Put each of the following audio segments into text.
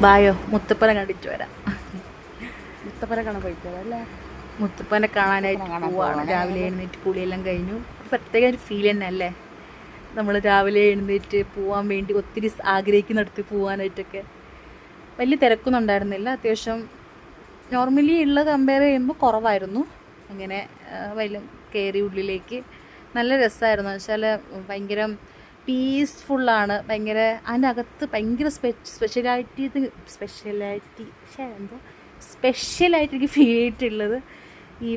ബായോ മുത്തപ്പനെ കണ്ടിട്ട് വരാം. മുത്തപ്പനെ കാണാൻ പോയിക്കോ അല്ലേ? മുത്തപ്പനെ കാണാനായിട്ട് പോവാണ്. രാവിലെ എഴുന്നേറ്റ് കുളിയെല്ലാം കഴിഞ്ഞു. പ്രത്യേക ഒരു ഫീൽ തന്നെ അല്ലേ നമ്മൾ രാവിലെ എഴുന്നേറ്റ് പോകാൻ വേണ്ടി ഒത്തിരി ആഗ്രഹിക്കുന്നിടത്ത് പോകാനായിട്ടൊക്കെ. വലിയ തിരക്കൊന്നും ഉണ്ടായിരുന്നില്ല. അത്യാവശ്യം നോർമലി ഉള്ള കമ്പയർ ചെയ്യുമ്പോൾ കുറവായിരുന്നു. അങ്ങനെ വലിയ കയറി ഉള്ളിലേക്ക് നല്ല രസമായിരുന്നു. വെച്ചാൽ ഭയങ്കര പീസ്ഫുള്ളാണ്. ഭയങ്കര അതിൻ്റെ അകത്ത് ഭയങ്കര സ്പെഷ്യലായിട്ട് എനിക്ക് ഫീൽ ചെയ്തിട്ടുള്ളത് ഈ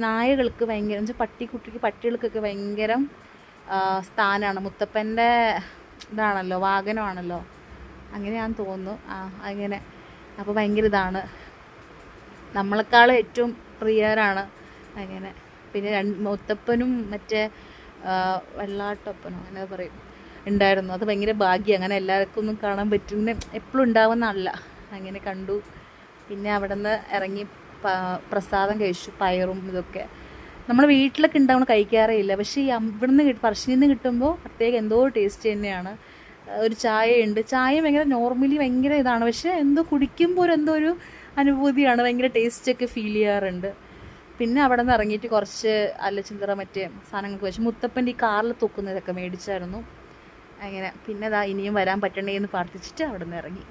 നായകൾക്ക് ഭയങ്കര വെച്ചാൽ പട്ടികൾക്കൊക്കെ ഭയങ്കര സ്ഥാനമാണ്. മുത്തപ്പൻ്റെ ഇതാണല്ലോ, വാഹനമാണല്ലോ, അങ്ങനെയാണെന്ന് തോന്നുന്നു. അങ്ങനെ അപ്പോൾ ഭയങ്കര ഇതാണ്, നമ്മളെക്കാൾ ഏറ്റവും പ്രിയരാണ് അങ്ങനെ. പിന്നെ മുത്തപ്പനും മറ്റേ വെള്ളാട്ടപ്പനോ അങ്ങനെ പറയും ഉണ്ടായിരുന്നു. അത് ഭയങ്കര ഭാഗ്യം. അങ്ങനെ എല്ലാവർക്കും ഒന്നും കാണാൻ പറ്റുന്ന എപ്പോഴും ഉണ്ടാവുന്നതല്ല. അങ്ങനെ കണ്ടു. പിന്നെ അവിടെ നിന്ന് ഇറങ്ങി പ്രസാദം കഴിച്ചു. പയറും ഇതൊക്കെ നമ്മൾ വീട്ടിലൊക്കെ ഉണ്ടാവണം കഴിക്കാറേ ഇല്ല. പക്ഷേ ഈ ഇവിടുന്ന് പറശ്ശിനിയിൽ നിന്ന് കിട്ടുമ്പോൾ പ്രത്യേകം എന്തോ ടേസ്റ്റ് തന്നെയാണ്. ഒരു ചായയുണ്ട്. ചായ ഭയങ്കര നോർമലി ഭയങ്കര ഇതാണ്, പക്ഷേ എന്തോ കുടിക്കുമ്പോൾ എന്തോ ഒരു അനുഭൂതിയാണ്. ഭയങ്കര ടേസ്റ്റൊക്കെ ഫീൽ ചെയ്യാറുണ്ട്. പിന്നെ അവിടെ നിന്ന് ഇറങ്ങിയിട്ട് കുറച്ച് അല്ലച്ചില്ലറ മറ്റേ സാധനങ്ങൾക്ക് വെച്ച് മുത്തപ്പൻ്റെ ഈ കാറിൽ തൂക്കുന്നതൊക്കെ മേടിച്ചായിരുന്നു. അങ്ങനെ പിന്നെ ഇനിയും വരാൻ പറ്റണേ എന്ന് പ്രാർത്ഥിച്ചിട്ട് അവിടെ നിന്ന് ഇറങ്ങി.